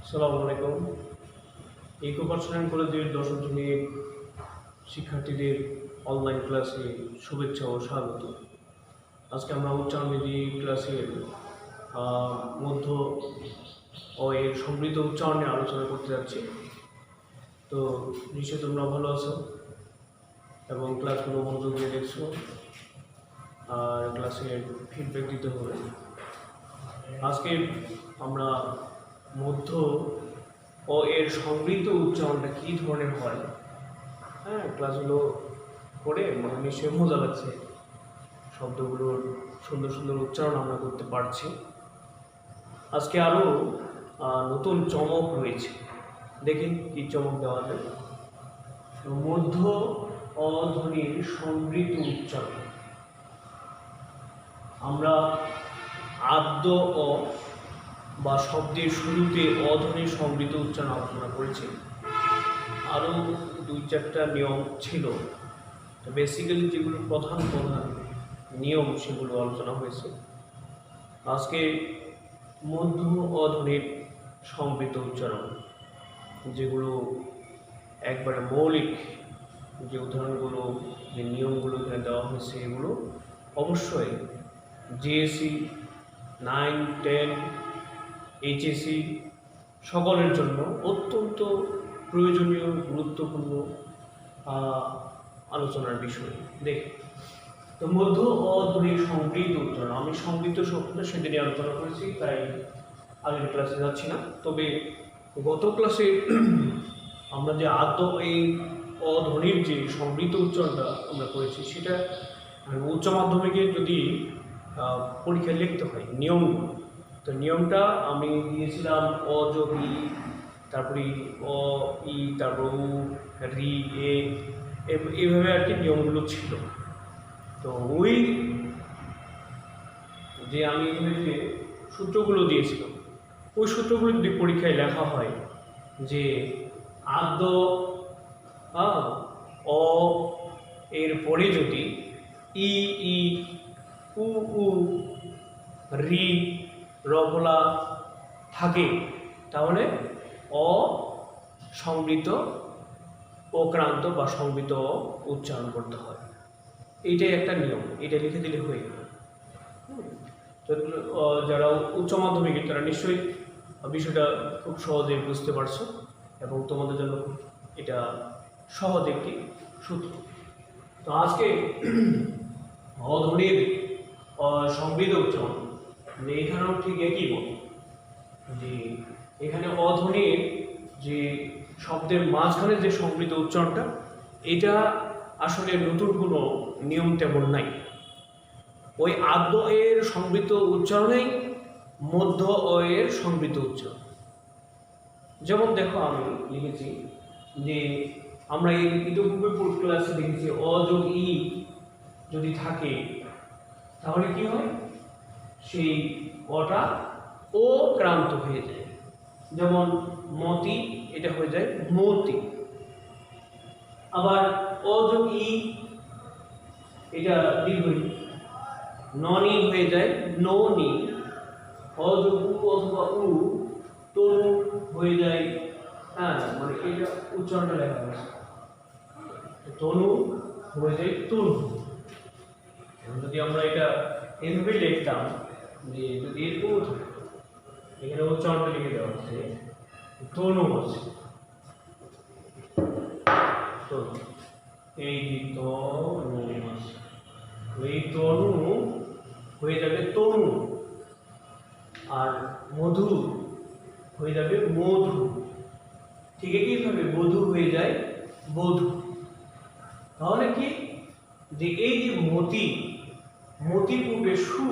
আসসালামু আলাইকুম। Eco personal কলেজের দশম শ্রেণীর শিক্ষার্থীদের অনলাইন ক্লাসে শুভেচ্ছা ও স্বাগত। আজকে আমরা উচ্চারণবিধি ক্লাসের মধ্য ও এর সমৃদ্ধ উচ্চারণ নিয়ে আলোচনা করতে যাচ্ছি। তো নিশ্চয়ই তোমরা ভালো আছো এবং ক্লাসগুলো মনোযোগ দিয়ে দেখছো আর ক্লাসের ফিডব্যাক দিতে হবে। আজকে আমরা মধ্য ও এর সমৃদ্ধ উচ্চারণটা কী ধরনের হয়, ক্লাসগুলো করে মানে নিশ্চয়ই মজা লাগছে। শব্দগুলোর সুন্দর সুন্দর উচ্চারণ আমরা করতে পারছি। আজকে আরও নতুন চমক রয়েছে, দেখি কী চমক দেওয়া যায়। মধ্য অধ্বনির সমৃদ্ধ উচ্চারণ। আমরা আদ্য অ বা শব্দের শুরুতে অধ্বনির সমৃদ্ধ উচ্চারণ আলোচনা করেছি। আরও দুই চারটা নিয়ম ছিল, বেসিক্যালি যেগুলো প্রধান নিয়ম সেগুলো আলোচনা হয়েছে। আজকে মধ্য অধ্বনির সমৃদ্ধ উচ্চারণ, যেগুলো একবারে মৌলিক যে উদাহরণগুলো, যে নিয়মগুলো এখানে দেওয়া হয়েছে, এগুলো অবশ্যই জিএসসি 9, 10, এইচএসসি সকলের জন্য অত্যন্ত প্রয়োজনীয় গুরুত্বপূর্ণ আলোচনার বিষয়। দেখি তো মধ্য অধ্বনির সমৃদ্ধ উচ্চারণ। আমি সমৃদ্ধ শব্দটা সেদিনই আলোচনা করেছি, তাই আগের ক্লাসে যাচ্ছি না। তবে গত ক্লাসে আমরা যে আদ্য এই অধ্বনির যে সমৃদ্ধ উচ্চারণটা আমরা করেছি, সেটা উচ্চ মাধ্যমিকে যদি পরীক্ষায় লিখতে হয় নিয়মগুলো, তো নিয়মটা আমি দিয়েছিলাম অ যোগ ই, তারপরে অ ই, তারপর উ, রি, এ, এইভাবে আর কি নিয়মগুলো ছিল। তো ওই যে আমি এখানে যে সূত্রগুলো দিয়েছিলাম, ওই সূত্রগুলো যদি পরীক্ষায় লেখা হয় যে আদ্য অ এর পরে যদি ই ই, উ উ, রি, রফলা থাকে, তাহলে অ সমৃদ্ধ অক্রান্ত বা সমৃদ্ধ উচ্চারণ করতে হয়। এইটাই একটা নিয়ম, এটা লিখে দিলে হয়ে গেল। তো যারা উচ্চ মাধ্যমিকে তারা নিশ্চয়ই বিষয়টা খুব সহজে বুঝতে পারছো এবং তোমাদের জন্য এটা সহজ একটি সূত্র। তো আজকে অধ্বনির সমৃদ্ধ উচ্চারণ, এখানেও ঠিক একই বল যে এখানে অধ্বনির যে শব্দের মাঝখানে যে সমৃদ্ধ উচ্চারণটা, এটা আসলে নতুন কোনো নিয়ম তেমন নাই। ওই আদ্য এর সমৃদ্ধ উচ্চারণেই মধ্য অ এর সমৃদ্ধ উচ্চারণ। যেমন দেখো আমি লিখেছি যে আমরা এই ইতিপূর্বে ক্লাসে দেখেছি অ যোগ ই যদি থাকে তাহলে কি হয়, সেই অটা ও ক্রান্ত হয়ে যায়। যেমন মতি, এটা হয়ে যায় মতি। আবার অ যোগ ই, এটা দীর্ঘ ননি হয়ে যায় ননি। অ যোগ উ অথবা উ, তনু হয়ে যায়, মানে এটা উচ্চারণটা লেখা হয়েছে তনু হয়ে যায় তনু। যদি আমরা এটা এভাবে লিখতাম যে যদি এরকম থাকে, এখানে উচ্চারণটা লিখে দেওয়া হচ্ছে তনু আছে, তনু, এই তনু আছে, এই তনু হয়ে যাবে তনু, আর মধু হয়ে যাবে মধু। ঠিক একইভাবে বধূ হয়ে যায় বধূ। তাহলে কি, যে এই যে মতি, মতি পূর্বে সু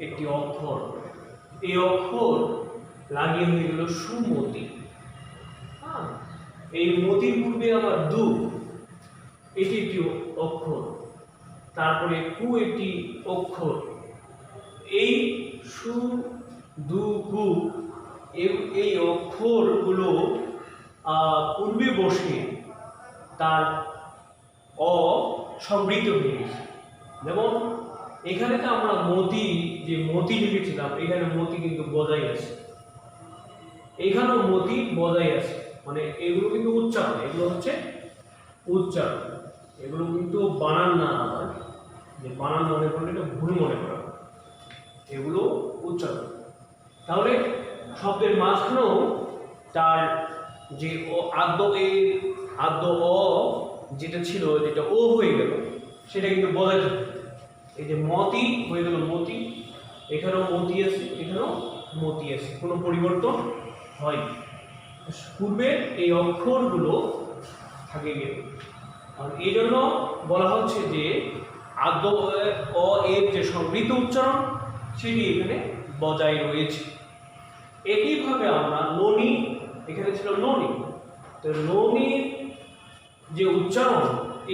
একটি অক্ষর, এই অক্ষর লাগিয়ে হয়ে গেল সুমতি। এই মতির পূর্বে আবার দু, এটি একটি অক্ষর, তারপরে কু একটি অক্ষর, এই সু দু কু, এই অক্ষরগুলো পূর্বে বসে তার অ সমৃদ্ধ হয়ে গেছে। যেমন এখানে তো আমরা মতি, যে মতি লিখেছিলাম, এখানে মতি কিন্তু বজায় আছে। এইখানেও মতি বজায় আছে, মানে এগুলো কিন্তু উচ্চারণ, এগুলো হচ্ছে উচ্চারণ, এগুলো কিন্তু বানান না, আবার যে বানান মনে করলে এটা ভুল মনে করা, এগুলো উচ্চারণ। তাহলে শব্দের মাঝখানেও তার যে আদ্য অ যেটা ছিল, যেটা ও হয়ে গেল, সেটা কিন্তু বজায় থাকে। এই যে মতি হয়ে গেল মতি, এখানেও মতি আছে, এখানেও মতি আছে, কোনো পরিবর্তন হয়নি। পূর্বে এই অক্ষরগুলো থাকে গেল, আর এই জন্য বলা হচ্ছে যে আদ্য অ এর যে সংবৃত উচ্চারণ সেটি এখানে বজায় রয়েছে। একইভাবে আমরা ননি, এখানে ছিল ননি, তো ননির যে উচ্চারণ,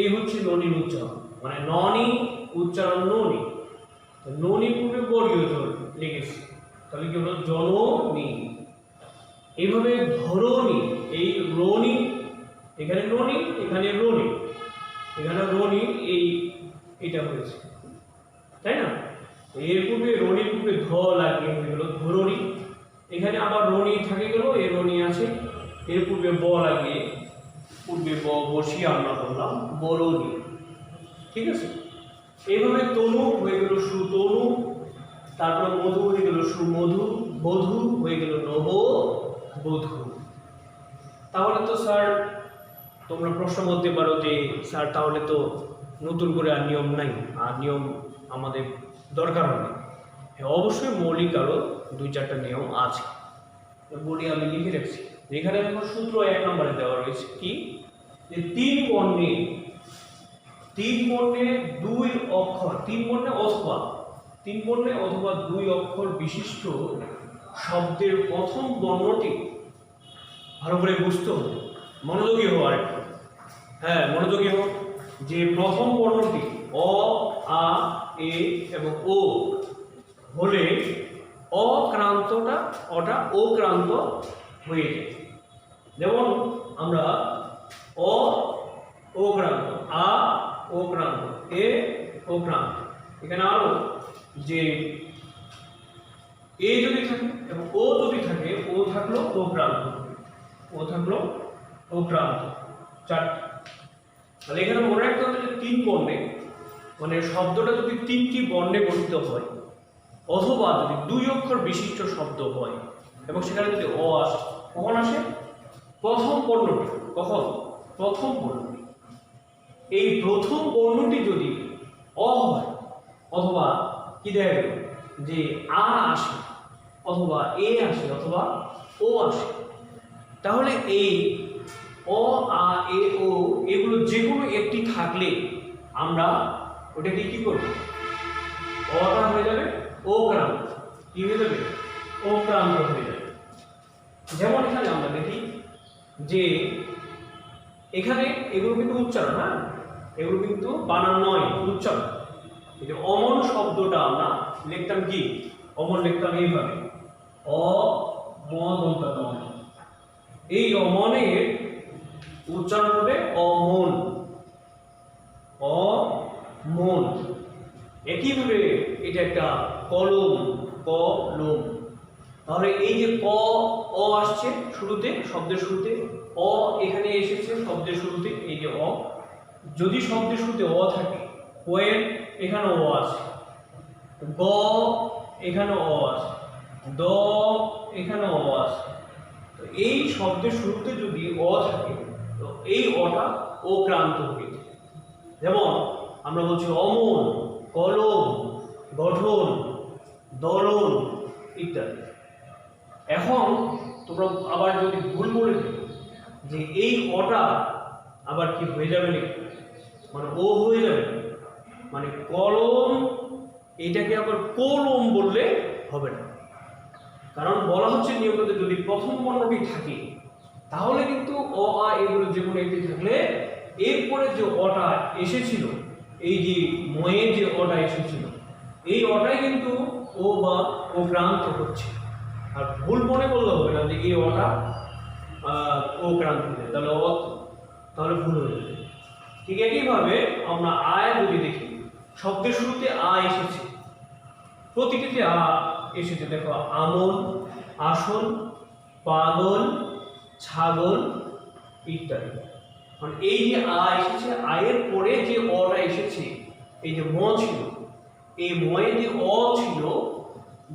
এই হচ্ছে ননির উচ্চারণ, মানে ননি উচ্চারণ ননি। ননি পূর্বে বর্গীয় জোর লিখেছি, তাহলে কি হলো জননী। এইভাবে ধরণী, এই রনি, এখানে ননি, এখানে রনি, এখানে রনি, এইটা হয়েছে, তাই না? এর পূর্বে রনির পূর্বে ধ লাগিয়ে হয়ে গেল ধরণী, এখানে আবার রনি থাকে গেল, এর রনি আছে, এর পূর্বে ব লাগিয়ে পূর্বে ব বসিয়ে আমরা বললাম বরণী, ঠিক আছে? এইভাবে তনু হয়ে গেল সুতনু, তারপর মধু হয়ে গেল সুমধু, বধূ হয়ে গেল নব বধূ। তাহলে তো স্যার তোমরা প্রশ্ন করতে পারো যে স্যার তাহলে তো নতুন করে আর নিয়ম নাই, আর নিয়ম আমাদের দরকার হবে। হ্যাঁ, অবশ্যই মৌলিক আরও 2-4টা নিয়ম আছে, বলি আমি লিখে রাখছি। এখানে দেখো সূত্র 1 নম্বরে দেওয়া রয়েছে কি, যে 3 বর্ণে 2 অক্ষর, 3 বর্ণে অথবা 2 অক্ষর বিশিষ্ট শব্দের প্রথম বর্ণটি, ভালো করে বুঝতে হবে, মনোযোগী হও আরেকটু, হ্যাঁ মনোযোগী হও, যে প্রথম বর্ণটি অ, আ, এ এবং ও হলে অক্রান্তটা ওক্রান্ত হয়ে যায়। যেমন আমরা অ ওক্রান্ত, আ ওক্রান্ত, এ ওক্রান্ত, এখানে আরো যে এ যদি থাকে এবং ও যদি থাকে, ও থাকলো ওক্রান্ত, চারটি। তাহলে এখানে মনে রাখতে হবে যে 3 বর্ণে, মানে শব্দটা যদি 3টি বর্ণে গঠিত হয়, অথবা যদি 2 অক্ষর বিশিষ্ট শব্দ হয় এবং সেখানে যদি অ আসে, কখন আসে? প্রথম বর্ণটি। কখন? প্রথম বর্ণটি। এই প্রথম বর্ণটি যদি অ হয়, অথবা কি দেখা গেল যে আ আসে, অথবা এ আসে, অথবা ও আসে, তাহলে এই অ, আ, এ, ও এগুলো যে কোনো একটি থাকলে আমরা ওটাকে কি করব? অটা হয়ে যাবে ওক্রান্ত, কি হয়ে যাবে? ওক্রান্ত হয়ে যাবে। যেমন এখানে আমরা দেখি যে এখানে এগুলো কিন্তু উচ্চারণ, হ্যাঁ এগুলো কিন্তু বানান নয়, উচ্চারণ। এই যে অমন শব্দটা আমরা লিখতাম কি? অমন লিখতাম এইভাবে, অ ম দন্তা ম, এই অমনের উচ্চারণ হবে অমন, অমন। একইভাবে এটা একটা কলম, কলম। তাহলে এই যে ক, অ আসছে শুরুতে, শব্দের শুরুতে, অ এখানে এসেছে শব্দের শুরুতে, এই যে অ, যদি শব্দের শুরুতে অ থাকে, কোয়েল এখানে অ আছে, গ এখানে অ আছে, দ এখানে অ আছে। তো এই শব্দের শুরুতে যদি অ থাকে, তো এই অটা ওক্রান্ত হয়ে যায়। যেমন আমরা বলছি অমন, কলম, গঠন, দলন ইত্যাদি। এখন তোমরা আবার যদি ভুল বলে থাকো যে এই অটা আবার কি হয়ে যাবে না, মানে ও হয়ে যাবে, মানে কলম, এটাকে আবার কলম বললে হবে না। কারণ বলা হচ্ছে নিয়মিত যদি প্রথম বর্ণটি থাকে, তাহলে কিন্তু অ, আ এগুলো যে কোনো একটি থাকলে এরপরে যে অটা এসেছিল, এই যে ময়ে যে অটা এসেছিল, এই অটাই কিন্তু ও বা ওক্রান্ত হচ্ছে। আর ভুল মনে করলে হবে না যে এই অটা ওক্রান্ত হয়ে, তাহলে ভুল হয়ে যাবে। ঠিক একইভাবে আমরা আয় যদি দেখি, শব্দের শুরুতে আ এসেছে, প্রতিটিতে আ এসেছে, দেখো আমন, আসন, পাগল, ছাগল ইত্যাদি। মানে এই যে আ এসেছে, আয়ের পরে যে অটা এসেছে, এই যে ম ছিল, এই ময়ে যে অ ছিল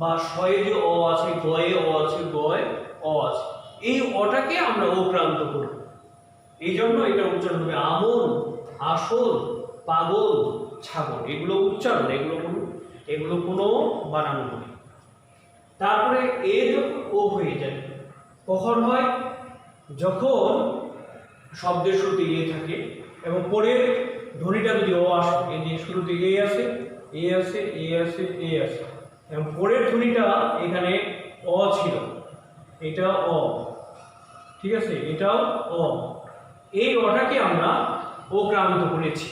বা শয়ে যে অ আছে, গয়ে অ আছে, গয়ে অ আছে, এই অটাকে আমরা অক্রান্ত করব। এই জন্য এটা উচ্চারণ হবে আমন, আসল, পাগল, ছাগল। এগুলো উচ্চারণ, এগুলো কোনো বানানো নয়। তারপরে এ যখন ও হয়ে যায় কখন হয়? যখন শব্দের শুরুতে এ থাকে এবং পরের ধ্বনিটা যদি ও আসে, এই যে শুরুতে এ আসে, এ আসে, এ আসে, এ আসে, এবং পরের ধ্বনিটা এখানে অ ছিল, এটা অ, ঠিক আছে, এটাও অ, এই অটাকে আমরা অক্রান্ত করেছি,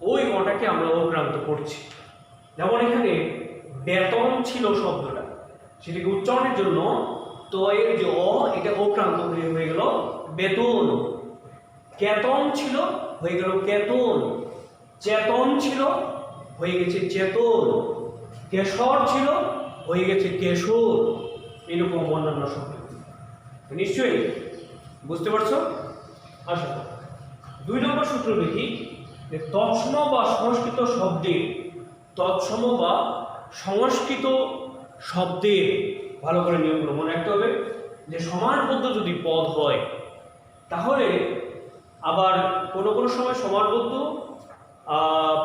ওই অটাকে আমরা অক্রান্ত করছি। যেমন এখানে বেতন ছিল শব্দটা, সেটাকে উচ্চারণের জন্য তো এর যে অ, এটা অক্রান্ত হয়ে গেল বেতন। কেতন ছিল, হয়ে গেল কেতন। চেতন ছিল, হয়ে গেছে চেতন। কেশর ছিল, হয়ে গেছে কেশর। এরকম অন্যান্য শব্দ নিশ্চয়ই বুঝতে পারছো? আশা করি। 2 নম্বর সূত্র দেখি যে তৎসম বা সংস্কৃত শব্দের, তৎসম বা সংস্কৃত শব্দের ভালো করে নিয়মগুলো মনে রাখতে হবে যে সমাসবদ্ধ যদি পদ হয় তাহলে আবার কোনো কোনো সময় সমাসবদ্ধ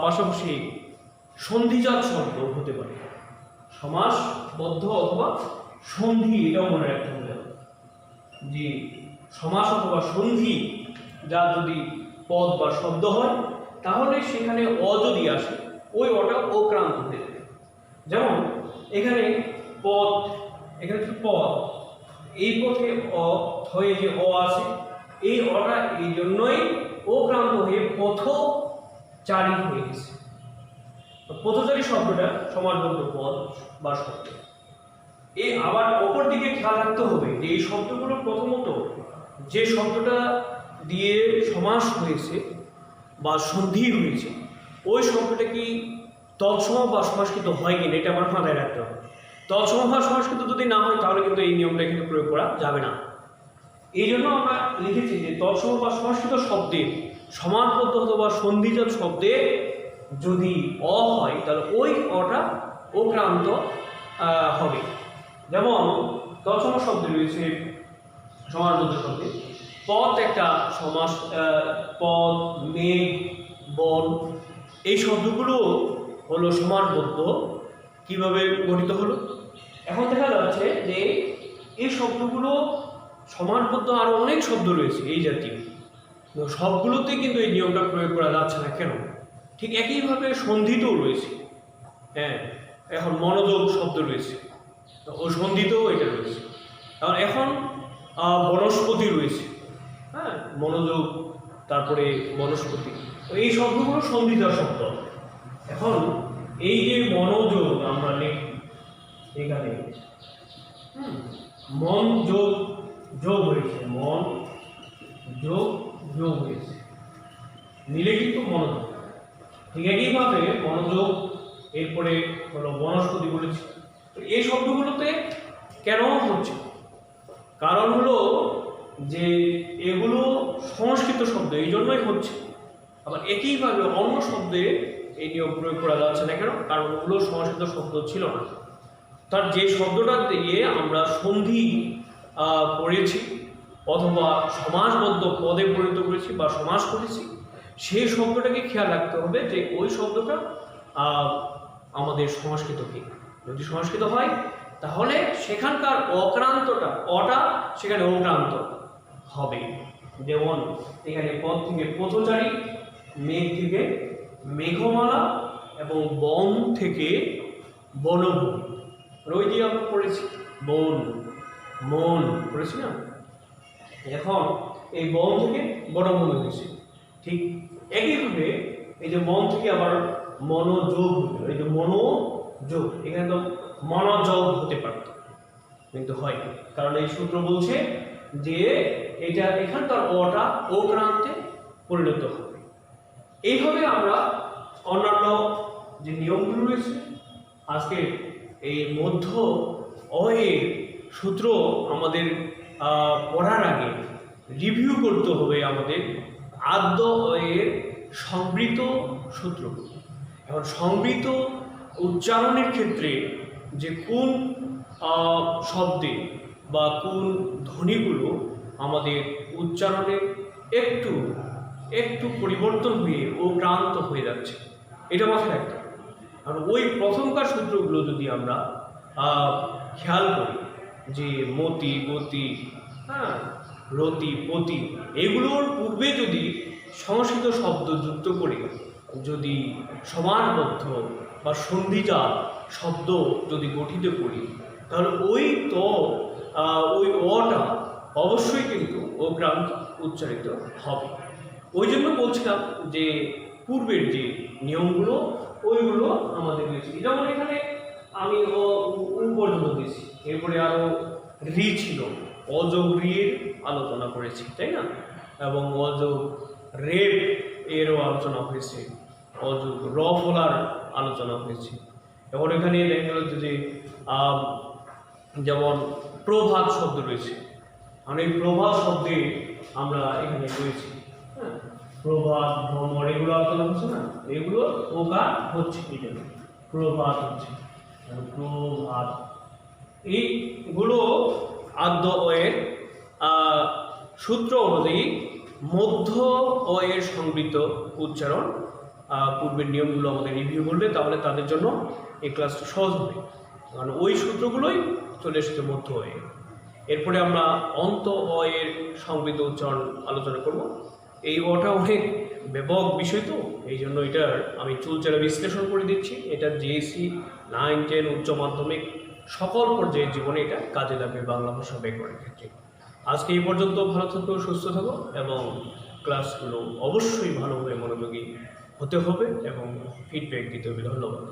পাশাপাশি সন্ধিজাত শব্দ হতে পারে। সমাসবদ্ধ অথবা সন্ধি, এটাও মনে রাখতে হবে যে সমাস অথবা সন্ধি যা যদি পদ বা শব্দ হয় তাহলে সেখানে অ যদি আসে, ওই অটা অক্রান্ত হয়ে যাবে। যেমন এখানে পদ, এখানে হচ্ছে পদ, এই পথে অ হয়ে যে অ আছে, এই অটা এই জন্যই অক্রান্ত হয়ে পথচারী হয়ে গেছে। পথচারী শব্দটা সমাসবদ্ধ পদ বা শব্দ। এই আবার অপর দিকে খেয়াল রাখতে হবে যে এই শব্দগুলো প্রথমত যে শব্দটা দিয়ে সমাস হয়েছে বা সন্ধি হয়েছে, ওই শব্দটা কি তৎসম বা সংস্কৃত হয় কিনা এটা আমার মাথায় রাখতে হবে। তৎসম বা সংস্কৃত যদি না হয় তাহলে কিন্তু এই নিয়মটা এখানে প্রয়োগ করা যাবে না। এই জন্য আমরা লিখেছি যে তৎসম বা সংস্কৃত শব্দের সমাসবদ্ধ অথবা সন্ধিজাত শব্দে যদি অ হয় তাহলে ওই অটা অক্রান্ত হবে। যেমন তৎসম শব্দ রয়েছে সমাসবদ্ধ শব্দে পথ, একটা সমাস, পথ, মেঘ, বন, এই শব্দগুলো হলো সমাসবদ্ধ। কিভাবে গঠিত হলো? এখন দেখা যাচ্ছে যে এই শব্দগুলো সমাসবদ্ধ আরো অনেক শব্দ রয়েছে এই জাতীয়, সবগুলোতে কিন্তু এই নিয়মটা প্রয়োগ করা যাচ্ছে না। কেন? ঠিক একইভাবে সন্ধিতেও রয়েছে। হ্যাঁ, এখন মনোযোগ শব্দ রয়েছে, ও সন্ধিতেও এটা রয়েছে। এখন বনস্পতি রয়েছে, হ্যাঁ, মনোযোগ, তারপরে বনস্পতি, এই শব্দগুলো সন্ধিত শব্দ। এখন এই যে মনোযোগ আমরা লিখি এখানে, মন যোগ যোগ হয়েছে, মন যোগ যোগ হয়েছে, মিলে কিন্তু মনোযোগ। ঠিক একইভাবে মনোযোগ, এরপরে হলো বনস্পতি বলেছি। এই শব্দগুলোতে কেন হচ্ছে? কারণ হলো যে এগুলো সংস্কৃত শব্দ, এই জন্যই হচ্ছে। আবার একইভাবে অন্য শব্দে এই নিয়ম প্রয়োগ করা যাচ্ছে না। কেন? কারণ ওগুলো সংস্কৃত শব্দ ছিল না। তার যে শব্দটা দিয়ে আমরা সন্ধি পড়েছি অথবা সমাসবদ্ধ পদে পরিণত করেছি বা সমাস করেছি, সেই শব্দটাকে খেয়াল রাখতে হবে যে ওই শব্দটা আমাদের সংস্কৃত কি। যদি সংস্কৃত হয় তাহলে সেখানকার অক্রান্তটা, অটা সেখানে অক্রান্ত হবে। যেমন এখানে পদ থেকে পথচারী, মেঘ থেকে মেঘমালা, এবং বন থেকে বনভূমি। ওই যে আমরা পড়েছি বন, মন পড়েছি না? এখন এই বন থেকে বনভূমি হয়েছে। ঠিক একইভাবে এই যে মন থেকে আবার মনোযোগ, এই যে মনোযোগ, এখানে তো মনোযোগ হতে পারত কিন্তু হয়, কারণ এই সূত্র বলছে যে এটা এখানকার অটা অক্রান্তে পরিণত হবে। এইভাবে আমরা অন্যান্য যে নিয়মগুলো রয়েছে আজকে এই মধ্য অ এর সূত্র আমাদের পড়ার আগে রিভিউ করতে হবে আমাদের আদ্য এর সংবৃত সূত্র। এখন সংবৃত উচ্চারণের ক্ষেত্রে যে কোন শব্দে বা কোন ধ্বনিগুলো আমাদের উচ্চারণে একটু একটু পরিবর্তন হয়ে ও ক্রান্ত হয়ে যাচ্ছে, এটা মাথায় রাখতে হবে। আর ওই প্রথমকার সূত্রগুলো যদি আমরা খেয়াল করি, যে মতি, গতি, হ্যাঁ, রতি, পতি, এগুলোর পূর্বে যদি সংস্কৃত শব্দ যুক্ত করে যদি সমানবদ্ধ বা সন্ধিজাত শব্দ যদি গঠিত করি, তাহলে ওই অটা অবশ্যই কিন্তু অক্রান্ত উচ্চারিত হবে। ওই জন্য বলছিলাম যে পূর্বের যে নিয়মগুলো ওইগুলো আমাদের রয়েছে। যেমন এখানে আমি পর্যন্ত দিয়েছি, এরপরে আরও রি ছিল, অযোগ রির আলোচনা করেছি, তাই না? এবং অযোগ রেপ এরও আলোচনা হয়েছে, অযোগ র ফলার আলোচনা হয়েছে। এখন এখানে দেখা গেল যে যেমন প্রভাত শব্দ রয়েছে, এই প্রভাত শব্দে আমরা এখানে রয়েছি, হ্যাঁ, প্রভাত, ভ্রমর, এগুলো আলোচনা হচ্ছে না, এগুলো ওকার হচ্ছে, এই জন্য প্রভাত হচ্ছে, প্রভাত। এইগুলো আদ্য অয়ের সূত্র অনুযায়ী মধ্য অয়ের সংবৃত উচ্চারণ। পূর্বের নিয়মগুলো আমাদের রিভিউ করলে তাহলে তাদের জন্য এই ক্লাসটা সহজ হবে, কারণ ওই সূত্রগুলোই চলে এসেছে মধ্য অয়ে। এরপরে আমরা অন্ত অয়ের সংবৃত উচ্চারণ আলোচনা করব। এই অটা অনেক ব্যাপক বিষয়, তো এই জন্য এটার আমি চুলচেরা বিশ্লেষণ করে দিচ্ছি। এটা জেএসসি 9, 10 উচ্চ মাধ্যমিক সকল পর্যায়ের জীবনে এটা কাজে লাগবে বাংলা ভাষা ব্যাকরণের ক্ষেত্রে। আজকে এই পর্যন্ত ভালো থাকো, সুস্থ থাকো, এবং ক্লাসগুলো অবশ্যই ভালোভাবে মনোযোগী হতে হবে এবং ফিডব্যাক দিতে হবে। ধন্যবাদ।